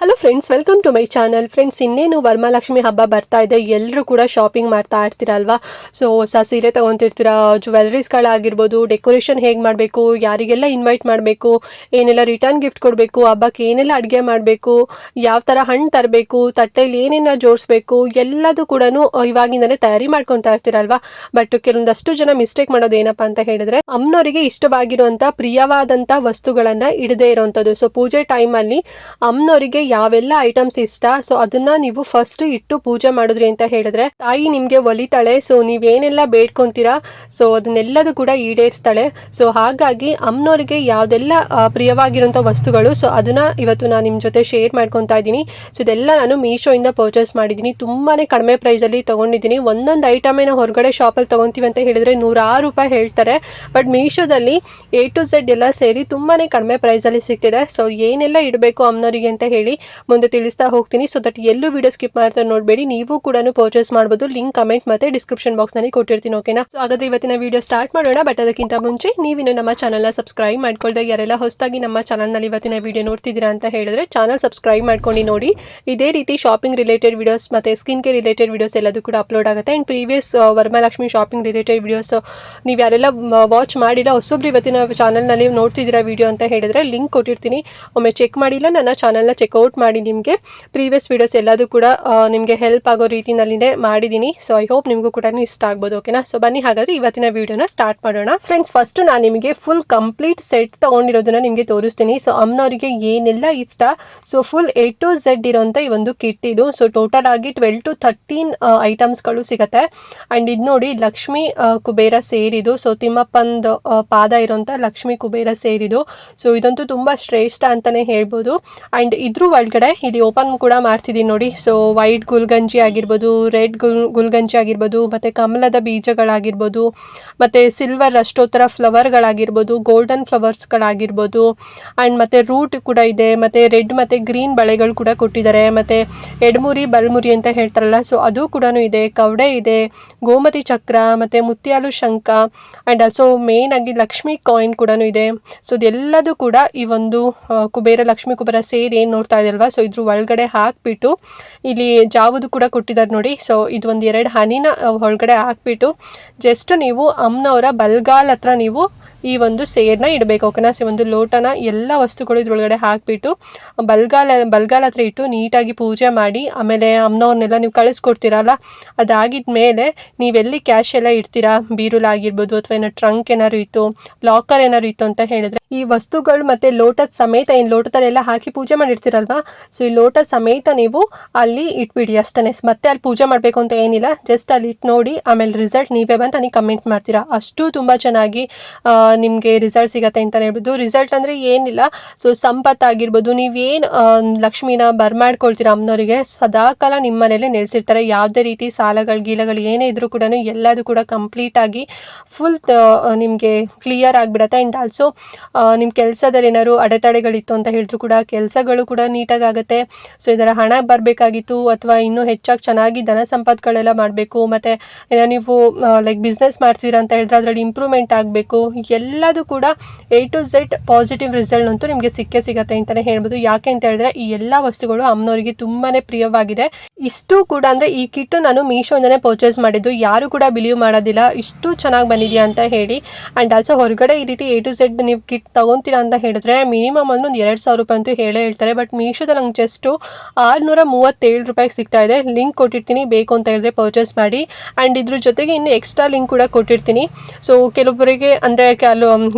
Hello friends, welcome to my channel. Friends, ಇನ್ನೇನು ವರಮಹಾಲಕ್ಷ್ಮಿ ಹಬ್ಬ ಬರ್ತಾ ಇದೆ. ಎಲ್ಲರೂ ಕೂಡ ಶಾಪಿಂಗ್ ಮಾಡ್ತಾ ಇರ್ತೀರಲ್ವಾ. ಸೊ ಹೊಸ ಸೀರೆ ತೊಗೊತಿರ್ತೀರಾ, ಜ್ಯುವೆಲ್ರೀಸ್ಗಳಾಗಿರ್ಬೋದು, ಡೆಕೋರೇಷನ್ ಹೇಗೆ ಮಾಡಬೇಕು, ಯಾರಿಗೆಲ್ಲ ಇನ್ವೈಟ್ ಮಾಡಬೇಕು, ಏನೆಲ್ಲ ರಿಟರ್ನ್ ಗಿಫ್ಟ್ ಕೊಡಬೇಕು, ಹಬ್ಬಕ್ಕೆ ಏನೆಲ್ಲ ಅಡುಗೆ ಮಾಡಬೇಕು, ಯಾವ ಥರ ಹಣ್ಣು ತರಬೇಕು, ತಟ್ಟೆಯಲ್ಲಿ ಏನೇನ ಜೋಡಿಸ್ಬೇಕು, ಎಲ್ಲದೂ ಕೂಡ ಇವಾಗಿಂದಲೇ ತಯಾರಿ ಮಾಡ್ಕೊತಾ ಇರ್ತೀರಲ್ವಾ. ಬಟ್ ಕೆಲವೊಂದಷ್ಟು ಜನ ಮಿಸ್ಟೇಕ್ ಮಾಡೋದು ಏನಪ್ಪ ಅಂತ ಹೇಳಿದ್ರೆ, ಅಮ್ಮನವರಿಗೆ ಇಷ್ಟವಾಗಿರುವಂಥ ಪ್ರಿಯವಾದಂಥ ವಸ್ತುಗಳನ್ನು ಇಡದೇ ಇರೋವಂಥದ್ದು. ಸೊ ಪೂಜೆ ಟೈಮಲ್ಲಿ ಅಮ್ಮನವರಿಗೆ ಯಾವೆಲ್ಲ ಐಟಮ್ಸ್ ಇಷ್ಟ, ಸೊ ಅದನ್ನ ನೀವು ಫಸ್ಟ್ ಇಟ್ಟು ಪೂಜೆ ಮಾಡಿದ್ರಿ ಅಂತ ಹೇಳಿದ್ರೆ ತಾಯಿ ನಿಮ್ಗೆ ಒಲಿತಾಳೆ. ಸೊ ನೀವೇನೆಲ್ಲ ಬೇಡ್ಕೊಂತೀರಾ, ಸೊ ಅದನ್ನೆಲ್ಲದೂ ಕೂಡ ಈಡೇರಿಸ್ತಾಳೆ. ಸೊ ಹಾಗಾಗಿ ಅಮ್ಮನವ್ರಿಗೆ ಯಾವ್ದೆಲ್ಲ ಪ್ರಿಯವಾಗಿರುವಂಥ ವಸ್ತುಗಳು, ಸೊ ಅದನ್ನ ಇವತ್ತು ನಾನು ನಿಮ್ಮ ಜೊತೆ ಶೇರ್ ಮಾಡ್ಕೊತಾ ಇದ್ದೀನಿ. ಸೊ ಇದೆಲ್ಲ ನಾನು ಮೀಶೋಯಿಂದ ಪರ್ಚೇಸ್ ಮಾಡಿದ್ದೀನಿ. ತುಂಬಾನೇ ಕಡಿಮೆ ಪ್ರೈಸಲ್ಲಿ ತೊಗೊಂಡಿದ್ದೀನಿ. ಒಂದೊಂದು ಐಟಮೇನ ಹೊರಗಡೆ ಶಾಪಲ್ಲಿ ತೊಗೊತೀವಿ ಅಂತ ಹೇಳಿದ್ರೆ ₹100 ಹೇಳ್ತಾರೆ. ಬಟ್ ಮೀಶೋದಲ್ಲಿ A to Z ಎಲ್ಲ ಸೇರಿ ತುಂಬಾನೇ ಕಡಿಮೆ ಪ್ರೈಸಲ್ಲಿ ಸಿಗ್ತಿದೆ. ಸೊ ಏನೆಲ್ಲ ಇಡಬೇಕು ಅಮ್ಮನವರಿಗೆ ಅಂತ ಹೇಳಿ ಮುಂದೆ ತಿಳಿಸ್ತಾ ಹೋಗ್ತೀನಿ. ಸೊ ದಟ್ ಎಲ್ಲೂ ವಿಡಿಯೋ ಸ್ಕಿಪ್ ಮಾಡ್ತಾ ನೋಡಬೇಡಿ. ನೀವು ಕೂಡ ಪರ್ಚೇಸ್ ಮಾಡ್ಬೋದು. ಲಿಂಕ್ ಕಮೆಂಟ್ ಮತ್ತೆ ಡಿಸ್ಕ್ರಿಪ್ಷನ್ ಬಾಕ್ಸ್ ನಲ್ಲಿ ಕೊಟ್ಟಿರ್ತೀನಿ. ಓಕೆನಾ? ಸೊ ಹಾಗಾದ್ರೆ ಇವತ್ತಿನ ವಿಡಿಯೋ ಸ್ಟಾರ್ಟ್ ಮಾಡೋಣ. ಬಟ್ ಅದಕ್ಕಿಂತ ಮುಂಚೆ ನೀವಿನ್ನು ನಮ್ಮ ಚಾನಲ್ನ ಸಬ್ಸ್ಕ್ರೈಬ್ ಮಾಡ್ಕೊಳ್ದೆ ಯಾರೆಲ್ಲ ಹೊಸದಾಗಿ ನಮ್ಮ ಚಾನಲ್ನಲ್ಲಿ ಇವತ್ತಿನ ವಿಡಿಯೋ ನೋಡ್ತಿದ್ದೀರಾ ಅಂತ ಹೇಳಿದ್ರೆ ಚಾನಲ್ ಸಬ್ಸ್ಕ್ರೈಬ್ ಮಾಡ್ಕೊಂಡು ನೋಡಿ. ಇದೇ ರೀತಿ ಶಾಪಿಂಗ್ ರಿಲೇಟೆಡ್ ವಿಡಿಯೋಸ್ ಮತ್ತೆ ಸ್ಕಿನ್ ಕೇರ್ ರಿಲೇಟೆಡ್ ವಿಡಿಯೋಸ್ ಎಲ್ಲದೂ ಕೂಡ ಅಪ್ಲೋಡ್ ಆಗುತ್ತೆ. And previous Varamahalakshmi shopping related videos ನೀವು ಯಾರೆಲ್ಲ ವಾಚ್ ಮಾಡಿಲ್ಲ, ಹೊಸೊಬ್ರು ಇವತ್ತಿನ ಚಾನಲ್ನಲ್ಲಿ ನೋಡ್ತಿದ್ದೀರಾ ವಿಡಿಯೋ ಅಂತ ಹೇಳಿದ್ರೆ ಲಿಂಕ್ ಕೊಟ್ಟಿರ್ತೀನಿ. ಒಮ್ಮೆ ಚೆಕ್ ಮಾಡಿಲ್ಲ ನನ್ನ ಚಾನಲ್ನ ಚೆಕ್ಔಟ್ ಮಾಡಿ. ನಿಮಗೆ ಪ್ರೀವಿಯಸ್ ವಿಡಿಯೋಸ್ ಎಲ್ಲದೂ ಕೂಡ ನಿಮಗೆ ಹೆಲ್ಪ್ ಆಗೋ ರೀತಿನಲ್ಲಿನೇ ಮಾಡಿದ್ದೀನಿ. ಸೊ ಐ ಹೋಪ್ ನಿಮಗೂ ಕೂಡ ಇಷ್ಟ ಆಗ್ಬೋದು. ಓಕೆನಾ? ಸೊ ಬನ್ನಿ ಹಾಗಾದ್ರೆ ಇವತ್ತಿನ ವಿಡಿಯೋನ ಸ್ಟಾರ್ಟ್ ಮಾಡೋಣ. ಫ್ರೆಂಡ್ಸ್, ಫಸ್ಟ್ ನಾನು ನಿಮಗೆ ಫುಲ್ ಕಂಪ್ಲೀಟ್ ಸೆಟ್ ತಗೊಂಡಿರೋದನ್ನ ನಿಮಗೆ ತೋರಿಸ್ತೀನಿ. ಸೊ ಅಮ್ಮನವರಿಗೆ ಏನೆಲ್ಲ ಇಷ್ಟ, so full A to Z ಇರೋಂಥ ಈ ಒಂದು ಕಿಟ್ ಇದು. ಸೊ ಟೋಟಲ್ ಆಗಿ 12 to 13 ಐಟಮ್ಸ್ಗಳು ಸಿಗುತ್ತೆ. ಅಂಡ್ ಇದು ನೋಡಿ, ಲಕ್ಷ್ಮಿ ಕುಬೇರ ಸೇರಿದು. ಸೊ ತಿಮ್ಮಪ್ಪಂದ ಪಾದ ಇರೋಂಥ ಲಕ್ಷ್ಮಿ ಕುಬೇರ ಸೇರಿದು. ಸೊ ಇದಂತೂ ತುಂಬಾ ಶ್ರೇಷ್ಠ ಅಂತಾನೆ ಹೇಳ್ಬೋದು. ಅಂಡ್ ಇದ್ರ ಒಳಗಡೆ ಇಲ್ಲಿ ಓಪನ್ ಕೂಡ ಮಾಡ್ತಿದ್ದೀನಿ ನೋಡಿ. ಸೊ ವೈಟ್ ಗುಲ್ಗಂಜಿ ಆಗಿರ್ಬೋದು, ರೆಡ್ ಗುಲ್ಗಂಜಿ ಆಗಿರ್ಬೋದು, ಮತ್ತೆ ಕಮಲದ ಬೀಜಗಳಾಗಿರ್ಬೋದು, ಮತ್ತೆ ಸಿಲ್ವರ್ ಅಷ್ಟೋತ್ತರ ಫ್ಲವರ್ಗಳಾಗಿರ್ಬೋದು, ಗೋಲ್ಡನ್ ಫ್ಲವರ್ಸ್ಗಳಾಗಿರ್ಬೋದು, ಅಂಡ್ ಮತ್ತೆ ರೂಟ್ ಕೂಡ ಇದೆ. ಮತ್ತೆ ರೆಡ್ ಮತ್ತೆ ಗ್ರೀನ್ ಬಳೆಗಳು ಕೂಡ ಕೊಟ್ಟಿದ್ದಾರೆ. ಮತ್ತೆ ಎಡಮುರಿ ಬಲ್ಮುರಿ ಅಂತ ಹೇಳ್ತಾರಲ್ಲ, ಸೊ ಅದು ಕೂಡ ಇದೆ. ಕವಡೆ ಇದೆ, ಗೋಮತಿ ಚಕ್ರ, ಮತ್ತೆ ಮುತ್ಯಾಲು ಶಂಖ, ಅಂಡ್ ಆಲ್ಸೋ ಮೇನ್ ಆಗಿ ಲಕ್ಷ್ಮಿ ಕಾಯಿನ್ ಕೂಡ ಇದೆ. ಸೊ ಇದೆಲ್ಲದೂ ಕೂಡ ಈ ಒಂದು ಕುಬೇರ ಲಕ್ಷ್ಮಿ ಕುಬೇರ ಸೇರಿ ಏನು ನೋಡ್ತಾ ಇದಲ್ವಾ, ಸೊ ಇದ್ರ ಒಳಗಡೆ ಹಾಕ್ಬಿಟ್ಟು ಇಲ್ಲಿ ಜಾವುದು ಕೂಡ ಕೊಟ್ಟಿದ್ದಾರೆ ನೋಡಿ. ಸೊ ಇದು ಒಂದು 2 ಹನಿನ ಒಳಗಡೆ ಹಾಕ್ಬಿಟ್ಟು ಜಸ್ಟ್ ನೀವು ಅಮ್ಮನವರ ಬಲ್ಗಾಲ್ ಹತ್ರ ನೀವು ಈ ಒಂದು ಸೇರ್ನ ಇಡಬೇಕು. ಓಕೆನಾ? ಸೊ ಒಂದು ಲೋಟನ ಎಲ್ಲ ವಸ್ತುಗಳು ಇದ್ರೊಳಗಡೆ ಹಾಕ್ಬಿಟ್ಟು ಬಲ್ಗಾಲ್ ಹತ್ರ ಇಟ್ಟು ನೀಟಾಗಿ ಪೂಜೆ ಮಾಡಿ, ಆಮೇಲೆ ಅಮ್ಮನವ್ರನ್ನೆಲ್ಲ ನೀವು ಕಳಿಸ್ಕೊಡ್ತೀರಲ್ಲ, ಅದಾಗಿದ್ಮೇಲೆ ನೀವೆಲ್ಲಿ ಕ್ಯಾಶ್ ಎಲ್ಲ ಇಡ್ತೀರಾ, ಬೀರುಲಾಗಿರ್ಬೋದು ಅಥವಾ ಏನೋ ಟ್ರಂಕ್ ಏನಾದ್ರು ಇತ್ತು, ಲಾಕರ್ ಏನಾದ್ರು ಇತ್ತು ಅಂತ ಹೇಳಿದ್ರೆ ಈ ವಸ್ತುಗಳು ಮತ್ತೆ ಲೋಟದ ಸಮೇತ ಏನು ಲೋಟದಲ್ಲೆಲ್ಲ ಹಾಕಿ ಪೂಜೆ ಮಾಡಿರ್ತೀರಲ್ವಾ, ಸೊ ಈ ಲೋಟದ ಸಮೇತ ನೀವು ಅಲ್ಲಿ ಇಟ್ಬಿಡಿ ಅಷ್ಟೇ. ಮತ್ತೆ ಅಲ್ಲಿ ಪೂಜೆ ಮಾಡಬೇಕು ಅಂತ ಏನಿಲ್ಲ, ಜಸ್ಟ್ ಅಲ್ಲಿ ಇಟ್ಟು ನೋಡಿ, ಆಮೇಲೆ ರಿಸಲ್ಟ್ ನೀವೇ ಬಂದು ನನಗೆ ಕಮೆಂಟ್ ಮಾಡ್ತೀರಾ. ಅಷ್ಟು ತುಂಬ ಚೆನ್ನಾಗಿ ನಿಮಗೆ ರಿಸಲ್ಟ್ ಸಿಗತ್ತೆ ಅಂತಲೇ ಹೇಳ್ಬೋದು. ರಿಸಲ್ಟ್ ಅಂದರೆ ಏನಿಲ್ಲ, ಸೊ ಸಂಪತ್ತಾಗಿರ್ಬೋದು, ನೀವೇನು ಲಕ್ಷ್ಮಿನ ಬರ್ಮಾಡ್ಕೊಳ್ತೀರಾ ಅಮ್ಮನವರಿಗೆ ಸದಾಕಾಲ ನಿಮ್ಮ ಮನೇಲೆ ನೆಲೆಸಿರ್ತಾರೆ. ಯಾವುದೇ ರೀತಿ ಸಾಲಗಳು ಗೀಲಗಳು ಏನೇ ಇದ್ರೂ ಕೂಡ ಎಲ್ಲದೂ ಕೂಡ ಕಂಪ್ಲೀಟಾಗಿ ಫುಲ್ ನಿಮಗೆ ಕ್ಲಿಯರ್ ಆಗಿಬಿಡತ್ತೆ. ಆ್ಯಂಡ್ ಆಲ್ಸೋ ನಿಮ್ಮ ಕೆಲಸದಲ್ಲಿ ಏನಾದ್ರು ಅಡೆತಡೆಗಳಿತ್ತು ಅಂತ ಹೇಳಿದ್ರು ಕೂಡ ಕೆಲಸಗಳು ಕೂಡ ನೀಟಾಗಿ ಆಗುತ್ತೆ. ಸೊ ಇದರ ಹಣ ಬರಬೇಕಾಗಿತ್ತು ಅಥವಾ ಇನ್ನೂ ಹೆಚ್ಚಾಗಿ ಚೆನ್ನಾಗಿ ಧನ ಸಂಪತ್ಗಳೆಲ್ಲ ಮಾಡಬೇಕು, ಮತ್ತು ಏನೋ ನೀವು ಲೈಕ್ ಬಿಸ್ನೆಸ್ ಮಾಡ್ತೀರಾ ಅಂತ ಹೇಳಿದ್ರೆ ಅದರಲ್ಲಿ ಇಂಪ್ರೂವ್ಮೆಂಟ್ ಆಗಬೇಕು, ಎಲ್ಲದೂ ಕೂಡ A to Z positive result ಅಂತೂ ನಿಮಗೆ ಸಿಗತ್ತೆ ಅಂತಲೇ ಹೇಳ್ಬೋದು. ಯಾಕೆ ಅಂತ ಹೇಳಿದ್ರೆ ಈ ಎಲ್ಲ ವಸ್ತುಗಳು ಅಮ್ಮನವರಿಗೆ ತುಂಬಾ ಪ್ರಿಯವಾಗಿದೆ. ಇಷ್ಟು ಕೂಡ ಅಂದರೆ ಈ ಕಿಟ್ಟು ನಾನು ಮೀಶೋಯಿಂದನೇ ಪರ್ಚೇಸ್ ಮಾಡಿದ್ದು. ಯಾರು ಕೂಡ ಬಿಲೀವ್ ಮಾಡೋದಿಲ್ಲ ಇಷ್ಟು ಚೆನ್ನಾಗಿ ಬಂದಿದೆಯಾ ಅಂತ ಹೇಳಿ. ಆ್ಯಂಡ್ ಆಲ್ಸೋ ಹೊರಗಡೆ ಈ ರೀತಿ A to Z ನೀವು ಕಿಟ್ ತಗೊತೀರಾ ಅಂತ ಹೇಳಿದ್ರೆ ಮಿನಿಮಮ್ ಒಂದು ₹2,000 ಅಂತೂ ಹೇಳ್ತಾರೆ. ಬಟ್ ಮೀಶೋದಲ್ಲಿ ನಂಗೆ ಜಸ್ಟು ₹637 ಸಿಗ್ತಾ ಇದೆ. ಲಿಂಕ್ ಕೊಟ್ಟಿರ್ತೀನಿ, ಬೇಕು ಅಂತ ಹೇಳಿದ್ರೆ ಪರ್ಚೇಸ್ ಮಾಡಿ. ಆ್ಯಂಡ್ ಇದ್ರ ಜೊತೆಗೆ ಇನ್ನು ಎಕ್ಸ್ಟ್ರಾ ಲಿಂಕ್ ಕೂಡ ಕೊಟ್ಟಿರ್ತೀನಿ. ಸೊ ಕೆಲವೊಬ್ಬರಿಗೆ ಅಂದರೆ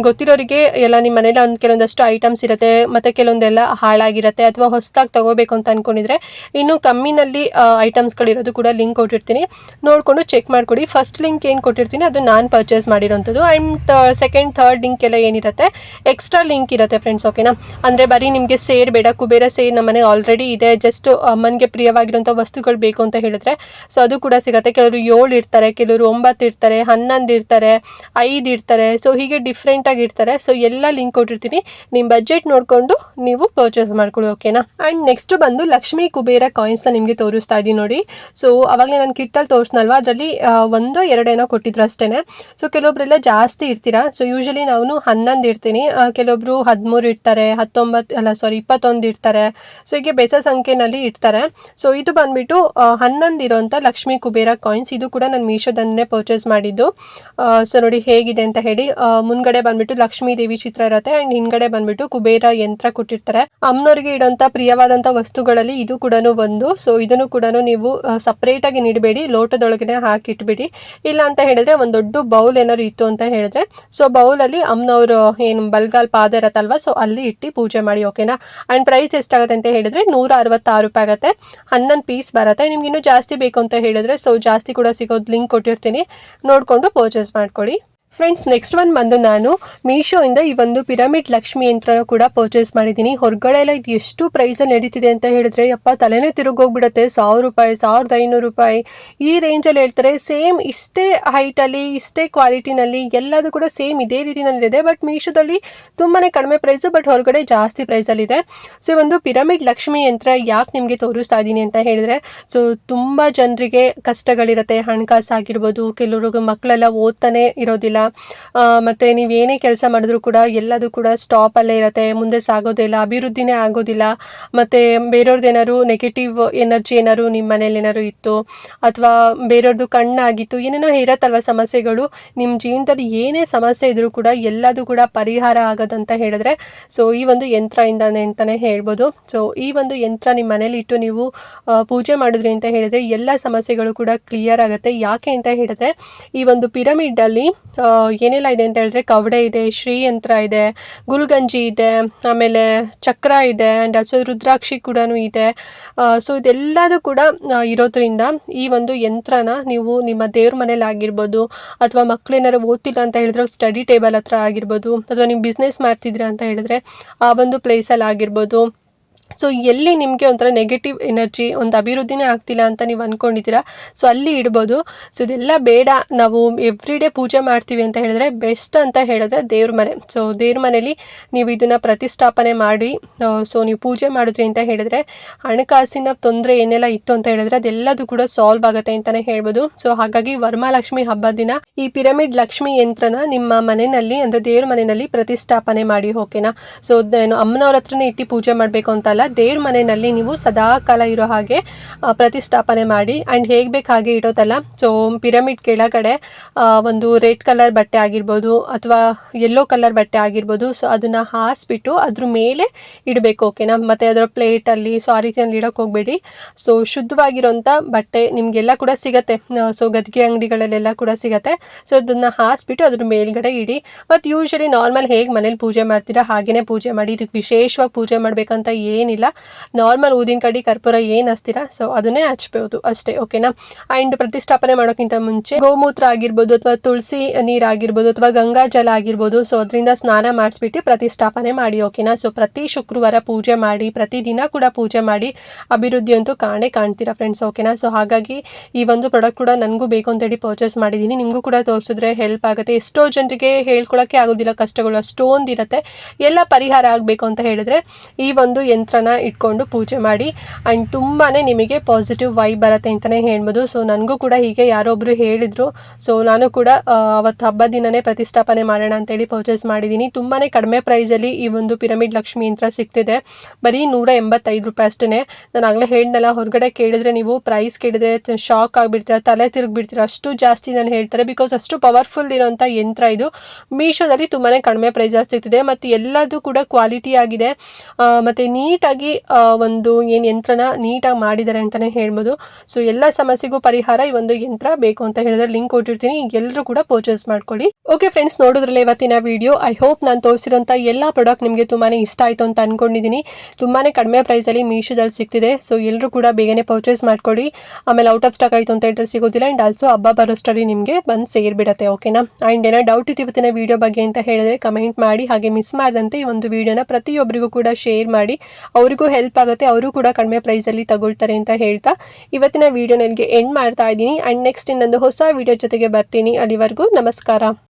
ಗೊತ್ತಿರೋರಿಗೆ ಎಲ್ಲ ನಿಮ್ಮ ಮನೇಲಿ ಒಂದು ಕೆಲವೊಂದಷ್ಟು ಐಟಮ್ಸ್ ಇರುತ್ತೆ, ಮತ್ತು ಕೆಲವೊಂದೆಲ್ಲ ಹಾಳಾಗಿರುತ್ತೆ, ಅಥವಾ ಹೊಸದಾಗಿ ತಗೋಬೇಕು ಅಂತ ಅಂದ್ಕೊಂಡಿದ್ರೆ ಇನ್ನು ಕಮ್ಮಿನಲ್ಲಿ ಐಟಮ್ಸ್ಗಳಿರೋದು ಕೂಡ ಲಿಂಕ್ ಕೊಟ್ಟಿರ್ತೀನಿ, ನೋಡಿಕೊಂಡು ಚೆಕ್ ಮಾಡಿಕೊಡಿ. ಫಸ್ಟ್ ಲಿಂಕ್ ಏನು ಕೊಟ್ಟಿರ್ತೀನಿ ಅದು ನಾನು ಪರ್ಚೇಸ್ ಮಾಡಿರೋಂಥದ್ದು. ಆ್ಯಂಡ್ ಸೆಕೆಂಡ್ ಥರ್ಡ್ ಲಿಂಕ್ ಎಲ್ಲ ಏನಿರುತ್ತೆ ಎಕ್ಸ್ಟ್ರಾ ಲಿಂಕ್ ಇರುತ್ತೆ ಫ್ರೆಂಡ್ಸ್. ಓಕೆನಾ? ಅಂದರೆ ಬರೀ ನಿಮಗೆ ಸೇರ್ ಕುಬೇರ ಸೇರ್ ನಮ್ಮ ಮನೆಗೆ ಆಲ್ರೆಡಿ ಇದೆ, ಜಸ್ಟ್ ಅಮ್ಮನಿಗೆ ಪ್ರಿಯವಾಗಿರೋಂಥ ವಸ್ತುಗಳು ಬೇಕು ಅಂತ ಹೇಳಿದ್ರೆ ಸೊ ಅದು ಕೂಡ ಸಿಗುತ್ತೆ. ಕೆಲವರು 7 ಇರ್ತಾರೆ, ಕೆಲವರು 9 ಇರ್ತಾರೆ, 11 ಇರ್ತಾರೆ, 5 ಇರ್ತಾರೆ, ಸೊ ಹೀಗೆ ಡಿಫ್ರೆಂಟಾಗಿ ಇರ್ತಾರೆ. ಸೊ ಎಲ್ಲ ಲಿಂಕ್ ಕೊಟ್ಟಿರ್ತೀನಿ, ನಿಮ್ಮ ಬಜೆಟ್ ನೋಡಿಕೊಂಡು ನೀವು ಪರ್ಚೇಸ್ ಮಾಡ್ಕೊಳ್ಳಿ. ಓಕೆನಾ? ಆ್ಯಂಡ್ ನೆಕ್ಸ್ಟ್ ಬಂದು ಲಕ್ಷ್ಮೀ ಕುಬೇರ ಕಾಯಿನ್ಸ್ನ ನಿಮಗೆ ತೋರಿಸ್ತಾ ಇದ್ದೀನಿ ನೋಡಿ. ಸೊ ಅವಾಗಲೇ ನಾನು ಕಿಟ್ಟಲ್ಲಿ ತೋರಿಸ್ನಲ್ವಾ, ಅದರಲ್ಲಿ 1-2 ಕೊಟ್ಟಿದ್ರು ಅಷ್ಟೇ. ಸೊ ಕೆಲವೊಬ್ಬರೆಲ್ಲ ಜಾಸ್ತಿ ಇರ್ತೀರಾ. ಸೊ ಯೂಶಲಿ ನಾವು 11 ಇರ್ತೀನಿ, ಕೆಲವೊಬ್ರು 13 ಇರ್ತಾರೆ, 21 ಇರ್ತಾರೆ, ಸೊ ಹೀಗೆ ಬೆಸ ಸಂಖ್ಯೆನಲ್ಲಿ ಇಡ್ತಾರೆ. ಸೊ ಇದು ಬಂದ್ಬಿಟ್ಟು 11 ಇರೋಂಥ ಲಕ್ಷ್ಮೀ ಕುಬೇರ ಕಾಯಿನ್ಸ್. ಇದು ಕೂಡ ನಾನು ಮೀಶೋದನ್ನೇ ಪರ್ಚೇಸ್ ಮಾಡಿದ್ದು. ಸೊ ನೋಡಿ ಹೇಗಿದೆ ಅಂತ ಹೇಳಿ. ಮುಂದ್ಗಡೆ ಬಂದ್ಬಿಟ್ಟು ಲಕ್ಷ್ಮೀ ದೇವಿ ಚಿತ್ರ ಇರುತ್ತೆ ಅಂಡ್ ಹಿಂದ್ಗಡೆ ಬಂದ್ಬಿಟ್ಟು ಕುಬೇರ ಯಂತ್ರ ಕೊಟ್ಟಿರ್ತಾರೆ. ಅಮ್ಮನವ್ರಿಗೆ ಇಡೋಂಥ ಪ್ರಿಯವಾದಂಥ ವಸ್ತುಗಳಲ್ಲಿ ಇದು ಕೂಡ ಒಂದು. ಸೊ ಇದನ್ನು ಕೂಡ ನೀವು ಸಪ್ರೇಟ್ ಆಗಿ ನೀಡಬೇಡಿ, ಲೋಟದೊಳಗಡೆ ಹಾಕಿಟ್ಬಿಡಿ. ಇಲ್ಲ ಅಂತ ಹೇಳಿದ್ರೆ ಒಂದು ದೊಡ್ಡ ಬೌಲ್ ಏನಾದ್ರು ಇತ್ತು ಅಂತ ಹೇಳಿದ್ರೆ ಸೊ ಬೌಲಲ್ಲಿ ಅಮ್ಮನವರು ಏನು ಬಲ್ಗಾಲ್ ಪಾದ ಇರತ್ತಲ್ವಾ, ಸೊ ಅಲ್ಲಿ ಇಟ್ಟು ಪೂಜೆ ಮಾಡಿ. ಓಕೆನಾ. ಅಂಡ್ ಪ್ರೈಸ್ ಎಷ್ಟಾಗುತ್ತೆ ಅಂತ ಹೇಳಿದ್ರೆ 166 ರೂಪಾಯಿ ಆಗುತ್ತೆ. 11 ಪೀಸ್ ಬರುತ್ತೆ. ನಿಮ್ಗೆ ಇನ್ನೂ ಜಾಸ್ತಿ ಬೇಕು ಅಂತ ಹೇಳಿದ್ರೆ ಸೊ ಜಾಸ್ತಿ ಕೂಡ ಸಿಗೋದು ಲಿಂಕ್ ಕೊಟ್ಟಿರ್ತೀನಿ, ನೋಡಿಕೊಂಡು ಪರ್ಚೇಸ್ ಮಾಡ್ಕೊಳ್ಳಿ. ಫ್ರೆಂಡ್ಸ್, ನೆಕ್ಸ್ಟ್ ಒನ್ ಬಂದು ನಾನು ಮೀಶೋಯಿಂದ ಈ ಒಂದು ಪಿರಮಿಡ್ ಲಕ್ಷ್ಮಿ ಯಂತ್ರನ ಕೂಡ ಪರ್ಚೇಸ್ ಮಾಡಿದ್ದೀನಿ. ಹೊರಗಡೆ ಎಲ್ಲ ಇದು ಎಷ್ಟು ಪ್ರೈಸಲ್ಲಿ ನಡೀತಿದೆ ಅಂತ ಹೇಳಿದ್ರೆ ಯಪ್ಪ ತಲೆನೇ ತಿರುಗೋಗ್ಬಿಡುತ್ತೆ. 1000 ರೂಪಾಯಿ, 1500 ರೂಪಾಯಿ ಈ ರೇಂಜಲ್ಲಿ ಹೇಳ್ತಾರೆ. ಸೇಮ್ ಇಷ್ಟೇ ಹೈಟಲ್ಲಿ, ಇಷ್ಟೇ ಕ್ವಾಲಿಟಿನಲ್ಲಿ ಎಲ್ಲದೂ ಕೂಡ ಸೇಮ್ ಇದೇ ರೀತಿನಲ್ಲಿದೆ. ಬಟ್ ಮೀಶೋದಲ್ಲಿ ತುಂಬಾ ಕಡಿಮೆ ಪ್ರೈಸು, ಬಟ್ ಹೊರಗಡೆ ಜಾಸ್ತಿ ಪ್ರೈಸಲ್ಲಿದೆ. ಸೊ ಈ ಒಂದು ಪಿರಮಿಡ್ ಲಕ್ಷ್ಮಿ ಯಂತ್ರ ಯಾಕೆ ನಿಮಗೆ ತೋರಿಸ್ತಾ ಇದ್ದೀನಿ ಅಂತ ಹೇಳಿದ್ರೆ ಸೊ ತುಂಬ ಜನರಿಗೆ ಕಷ್ಟಗಳಿರುತ್ತೆ. ಹಣಕಾಸಾಗಿರ್ಬೋದು, ಕೆಲವ್ರಿಗೆ ಮಕ್ಕಳೆಲ್ಲ ಓದ್ತಾನೆ ಇರೋದಿಲ್ಲ, ಮತ್ತು ನೀವೇನೇ ಕೆಲಸ ಮಾಡಿದ್ರು ಕೂಡ ಎಲ್ಲದೂ ಕೂಡ ಸ್ಟಾಪಲ್ಲೇ ಇರುತ್ತೆ, ಮುಂದೆ ಸಾಗೋದಿಲ್ಲ, ಅಭಿವೃದ್ಧಿನೇ ಆಗೋದಿಲ್ಲ. ಮತ್ತು ಬೇರೆಯವ್ರದ್ದು ಏನಾದ್ರು ನೆಗೆಟಿವ್ ಎನರ್ಜಿ ಏನಾದ್ರು ನಿಮ್ಮ ಮನೇಲಿ ಏನಾದ್ರು ಇತ್ತು ಅಥವಾ ಬೇರೆಯವ್ರದ್ದು ಕಣ್ಣಾಗಿತ್ತು, ಏನೇನೋ ಇರತ್ತಲ್ವ ಸಮಸ್ಯೆಗಳು. ನಿಮ್ಮ ಜೀವನದಲ್ಲಿ ಏನೇ ಸಮಸ್ಯೆ ಇದ್ರೂ ಕೂಡ ಎಲ್ಲದೂ ಕೂಡ ಪರಿಹಾರ ಆಗೋದಂತ ಹೇಳಿದ್ರೆ ಸೊ ಈ ಒಂದು ಯಂತ್ರದಿಂದಾನೆ ಅಂತಲೇ ಹೇಳ್ಬೋದು. ಸೊ ಈ ಒಂದು ಯಂತ್ರ ನಿಮ್ಮ ಮನೇಲಿ ಇಟ್ಟು ನೀವು ಪೂಜೆ ಮಾಡಿದ್ರಿ ಅಂತ ಹೇಳಿದ್ರೆ ಎಲ್ಲ ಸಮಸ್ಯೆಗಳು ಕೂಡ ಕ್ಲಿಯರ್ ಆಗುತ್ತೆ. ಯಾಕೆ ಅಂತ ಹೇಳಿದ್ರೆ ಈ ಒಂದು ಪಿರಮಿಡಲ್ಲಿ ಏನೆಲ್ಲ ಇದೆ ಅಂತ ಹೇಳಿದ್ರೆ ಕವಡೆ ಇದೆ, ಶ್ರೀಯಂತ್ರ ಇದೆ, ಗುಲ್ಗಂಜಿ ಇದೆ, ಆಮೇಲೆ ಚಕ್ರ ಇದೆ, ಆ್ಯಂಡ್ ರುದ್ರಾಕ್ಷಿ ಕೂಡ ಇದೆ. ಸೊ ಇದೆಲ್ಲದೂ ಕೂಡ ಇರೋದ್ರಿಂದ ಈ ಒಂದು ಯಂತ್ರನ ನೀವು ನಿಮ್ಮ ದೇವ್ರ ಮನೇಲಿ ಆಗಿರ್ಬೋದು ಅಥವಾ ಮಕ್ಕಳು ಏನಾರು ಓದ್ತಿಲ್ಲ ಅಂತ ಹೇಳಿದ್ರೆ ಸ್ಟಡಿ ಟೇಬಲ್ ಹತ್ರ ಆಗಿರ್ಬೋದು ಅಥವಾ ನೀವು ಬಿಸ್ನೆಸ್ ಮಾಡ್ತಿದ್ದೀರಾ ಅಂತ ಹೇಳಿದ್ರೆ ಆ ಒಂದು ಪ್ಲೇಸಲ್ಲಿ ಆಗಿರ್ಬೋದು. ಸೊ ಎಲ್ಲಿ ನಿಮಗೆ ಒಂಥರ ನೆಗೆಟಿವ್ ಎನರ್ಜಿ, ಒಂದು ಅಭಿವೃದ್ಧಿನೇ ಆಗ್ತಿಲ್ಲ ಅಂತ ನೀವು ಅಂದ್ಕೊಂಡಿದ್ದೀರಾ ಸೊ ಅಲ್ಲಿ ಇಡ್ಬೋದು. ಸೊ ಇದೆಲ್ಲ ಬೇಡ, ನಾವು ಎವ್ರಿ ಡೇ ಪೂಜೆ ಮಾಡ್ತೀವಿ ಅಂತ ಹೇಳಿದ್ರೆ ಬೆಸ್ಟ್ ಅಂತ ಹೇಳಿದ್ರೆ ದೇವ್ರ ಮನೆ. ಸೊ ದೇವ್ರ ಮನೇಲಿ ನೀವು ಇದನ್ನು ಪ್ರತಿಷ್ಠಾಪನೆ ಮಾಡಿ ಸೊ ನೀವು ಪೂಜೆ ಮಾಡಿದ್ರಿ ಅಂತ ಹೇಳಿದ್ರೆ ಹಣಕಾಸಿನ ತೊಂದರೆ ಏನೆಲ್ಲ ಇತ್ತು ಅಂತ ಹೇಳಿದ್ರೆ ಅದೆಲ್ಲದೂ ಕೂಡ ಸಾಲ್ವ್ ಆಗುತ್ತೆ ಅಂತಲೇ ಹೇಳ್ಬೋದು. ಸೊ ಹಾಗಾಗಿ ವರಮಹಾಲಕ್ಷ್ಮಿ ಹಬ್ಬದ ದಿನ ಈ ಪಿರಮಿಡ್ ಲಕ್ಷ್ಮಿ ಯಂತ್ರನ ನಿಮ್ಮ ಮನೆಯಲ್ಲಿ ಅಂದರೆ ದೇವ್ರ ಮನೆಯಲ್ಲಿ ಪ್ರತಿಷ್ಠಾಪನೆ ಮಾಡಿ. ಓಕೆನಾ. ಸೊ ಅಮ್ಮನವ್ರ ಹತ್ರನೇ ಇಟ್ಟು ಪೂಜೆ ಮಾಡಬೇಕು ಅಂತಲ್ಲ, ದೇವ್ರ ಮನೆಯಲ್ಲಿ ನೀವು ಸದಾ ಕಾಲ ಇರೋ ಹಾಗೆ ಪ್ರತಿಷ್ಠಾಪನೆ ಮಾಡಿ. ಆ್ಯಂಡ್ ಹೇಗೆ ಬೇಕು ಹಾಗೆ ಇಡೋದಲ್ಲ. ಸೊ ಪಿರಮಿಡ್ ಕೆಳಗಡೆ ಒಂದು ರೆಡ್ ಕಲರ್ ಬಟ್ಟೆ ಆಗಿರ್ಬೋದು ಅಥವಾ ಯೆಲ್ಲೋ ಕಲರ್ ಬಟ್ಟೆ ಆಗಿರ್ಬೋದು ಸೊ ಅದನ್ನು ಹಾಸ್ಬಿಟ್ಟು ಅದ್ರ ಮೇಲೆ ಇಡಬೇಕು. ಓಕೆನಾ. ಮತ್ತು ಅದರ ಪ್ಲೇಟಲ್ಲಿ ಸೊ ಆ ರೀತಿಯಲ್ಲಿ ಇಡೋಕೆ ಹೋಗಬೇಡಿ. ಸೊ ಶುದ್ಧವಾಗಿರೋಂಥ ಬಟ್ಟೆ ನಿಮಗೆಲ್ಲ ಕೂಡ ಸಿಗುತ್ತೆ. ಸೊ ಗದ್ಗೆ ಅಂಗಡಿಗಳಲ್ಲೆಲ್ಲ ಕೂಡ ಸಿಗುತ್ತೆ. ಸೊ ಅದನ್ನು ಹಾಸ್ಬಿಟ್ಟು ಅದ್ರ ಮೇಲ್ಗಡೆ ಇಡಿ. ಮತ್ತು ಯೂಶ್ವಲಿ ನಾರ್ಮಲ್ ಹೇಗೆ ಮನೇಲಿ ಪೂಜೆ ಮಾಡ್ತೀರಾ ಹಾಗೆಯೇ ಪೂಜೆ ಮಾಡಿ. ಇದಕ್ಕೆ ವಿಶೇಷವಾಗಿ ಪೂಜೆ ಮಾಡಬೇಕಂತ ಏನಿಲ್ಲ. ನಾರ್ಮಲ್ ಊದಿನ ಕಡ್ಡಿ ಕರ್ಪೂರ ಏನು ಹಚ್ತೀರಾ ಸೊ ಅದನ್ನೇ ಹಚ್ಬೋದು ಅಷ್ಟೇ. ಓಕೆನಾ. ಆ್ಯಂಡ್ ಪ್ರತಿಷ್ಠಾಪನೆ ಮಾಡೋಕ್ಕಿಂತ ಮುಂಚೆ ಗೋಮೂತ್ರ ಆಗಿರ್ಬೋದು ಅಥವಾ ತುಳಸಿ ನೀರಾಗಿರ್ಬೋದು ಅಥವಾ ಗಂಗಾ ಜಲ ಆಗಿರ್ಬೋದು ಸೊ ಅದರಿಂದ ಸ್ನಾನ ಮಾಡಿಸ್ಬಿಟ್ಟು ಪ್ರತಿಷ್ಠಾಪನೆ ಮಾಡಿ. ಓಕೆನಾ. ಸೊ ಪ್ರತಿ ಶುಕ್ರವಾರ ಪೂಜೆ ಮಾಡಿ, ಪ್ರತಿದಿನ ಕೂಡ ಪೂಜೆ ಮಾಡಿ, ಅಭಿವೃದ್ಧಿ ಅಂತೂ ಕಾಣ್ತೀರಾ ಫ್ರೆಂಡ್ಸ್. ಓಕೆನಾ. ಸೊ ಹಾಗಾಗಿ ಈ ಒಂದು ಪ್ರಾಡಕ್ಟ್ ಕೂಡ ನನಗೂ ಬೇಕು ಅಂತೇಳಿ ಪರ್ಚೇಸ್ ಮಾಡಿದ್ದೀನಿ. ನಿಮಗೂ ಕೂಡ ತೋರಿಸಿದ್ರೆ ಹೆಲ್ಪ್ ಆಗುತ್ತೆ. ಎಷ್ಟೋ ಜನರಿಗೆ ಹೇಳ್ಕೊಳಕ್ಕೆ ಆಗೋದಿಲ್ಲ, ಕಷ್ಟಗಳು ಅಷ್ಟೊಂದಿರುತ್ತೆ. ಎಲ್ಲ ಪರಿಹಾರ ಆಗಬೇಕು ಅಂತ ಹೇಳಿದ್ರೆ ಈ ಒಂದು ಯಂತ್ರನ ಇಟ್ಕೊಂಡು ಪೂಜೆ ಮಾಡಿ. ಆ್ಯಂಡ್ ತುಂಬಾ ನಿಮಗೆ ಪಾಸಿಟಿವ್ ವೈಬ್ ಬರುತ್ತೆ ಅಂತಲೇ ಹೇಳ್ಬೋದು. ಸೊ ನನಗೂ ಕೂಡ ಹೀಗೆ ಯಾರೊಬ್ಬರು ಹೇಳಿದರು. ಸೊ ನಾನು ಕೂಡ ಅವತ್ತು ಹಬ್ಬದ ದಿನವೇ ಪ್ರತಿಷ್ಠಾಪನೆ ಮಾಡೋಣ ಅಂತೇಳಿ ಪರ್ಚೇಸ್ ಮಾಡಿದ್ದೀನಿ. ತುಂಬಾ ಕಡಿಮೆ ಪ್ರೈಸಲ್ಲಿ ಈ ಒಂದು ಪಿರಮಿಡ್ ಲಕ್ಷ್ಮಿ ಯಂತ್ರ ಸಿಗ್ತಿದೆ. ಬರೀ 185 ರೂಪಾಯಿ ಅಷ್ಟೇ. ನಾನು ಆಗಲೇ ಹೇಳಿದ್ನಲ್ಲ, ಹೊರಗಡೆ ಕೇಳಿದ್ರೆ ನೀವು ಪ್ರೈಸ್ ಕೇಳಿದ್ರೆ ಶಾಕ್ ಆಗಿಬಿಡ್ತೀರ, ತಲೆ ತಿರುಗಿಬಿಡ್ತೀರ, ಅಷ್ಟು ಜಾಸ್ತಿ ನಾನು ಹೇಳ್ತಾರೆ. ಬಿಕಾಸ್ ಅಷ್ಟು ಪವರ್ಫುಲ್ ಇರೋಂಥ ಯಂತ್ರ ಇದು. ಮೀಶೋದಲ್ಲಿ ತುಂಬಾ ಕಡಿಮೆ ಪ್ರೈಸಲ್ಲಿ ಸಿಗ್ತಿದೆ ಮತ್ತು ಎಲ್ಲದೂ ಕೂಡ ಕ್ವಾಲಿಟಿ ಆಗಿದೆ. ಮತ್ತು ನೀಟಾಗಿ ಒಂದು ಏನು ಯಂತ್ರನ ನೀಟಾಗಿ ಮಾಡಿದ್ದಾರೆ ಅಂತಲೇ ಹೇಳ್ಬೋದು. ಸೊ ಎಲ್ಲ ಸಮಸ್ಯೆಗೂ ಪರಿಹಾರ ಈ ಒಂದು ಯಂತ್ರ ಬೇಕು ಅಂತ ಹೇಳಿದ್ರೆ ಲಿಂಕ್ ಕೊಟ್ಟಿರ್ತೀನಿ, ಎಲ್ಲರೂ ಕೂಡ ಪರ್ಚೇಸ್ ಮಾಡ್ಕೊಳ್ಳಿ. ಓಕೆ ಫ್ರೆಂಡ್ಸ್, ನೋಡಿದ್ರಲ್ಲ ಇವತ್ತಿನ ವಿಡಿಯೋ. ಐ ಹೋಪ್ ನಾನು ತೋರಿಸಿರೋಂಥ ಎಲ್ಲ ಪ್ರಾಡಕ್ಟ್ ನಿಮಗೆ ತುಂಬಾ ಇಷ್ಟ ಆಯಿತು ಅಂತ ಅಂದ್ಕೊಂಡಿದ್ದೀನಿ. ತುಂಬಾ ಕಡಿಮೆ ಪ್ರೈಸಲ್ಲಿ ಮೀಶೋದಲ್ಲಿ ಸಿಗ್ತಿದೆ. ಸೊ ಎಲ್ಲರೂ ಕೂಡ ಬೇಗನೆ ಪರ್ಚೇಸ್ ಮಾಡ್ಕೊಳ್ಳಿ. ಆಮೇಲೆ ಔಟ್ ಆಫ್ ಸ್ಟಾಕ್ ಆಯಿತು ಅಂತ ಹೇಳಿದ್ರೆ ಸಿಗೋದಿಲ್ಲ. ಆ್ಯಂಡ್ ಆಲ್ಸೋ ಹಬ್ಬ ಬರೋಷ್ಟರಲ್ಲಿ ನಿಮಗೆ ಬಂದು ಸೇರಿಬಿಡುತ್ತೆ. ಓಕೆನಾ. ಆ್ಯಂಡ್ ಏನೋ ಡೌಟ್ ಇತ್ತು ಇವತ್ತಿನ ವಿಡಿಯೋ ಬಗ್ಗೆ ಅಂತ ಹೇಳಿದ್ರೆ ಕಮೆಂಟ್ ಮಾಡಿ. ಹಾಗೆ ಮಿಸ್ ಮಾಡದಂತೆ ಈ ಒಂದು ವಿಡಿಯೋನ ಪ್ರತಿಯೊಬ್ಬರಿಗೂ ಕೂಡ ಶೇರ್ ಮಾಡಿ. ಅವರಿಗೂ ಹೆಲ್ಪ್ ಆಗುತ್ತೆ, ಅವರು ಕೂಡ ಕಡಿಮೆ ಪ್ರೈಸಲ್ಲಿ ತಗೊಳ್ತಾರೆ ಅಂತ ಹೇಳ್ತಾ ಇವತ್ತಿನ ವಿಡಿಯೋ ನನಗೆ ಎಂಡ್ ಮಾಡ್ತಾ ಇದ್ದೀನಿ. ಆ್ಯಂಡ್ ನೆಕ್ಸ್ಟ್ ಇನ್ನೊಂದು ಹೊಸ ವಿಡಿಯೋ ಜೊತೆಗೆ ಬರ್ತೀನಿ. ಅಲ್ಲಿವರೆಗೂ ನಮಸ್ಕಾರ.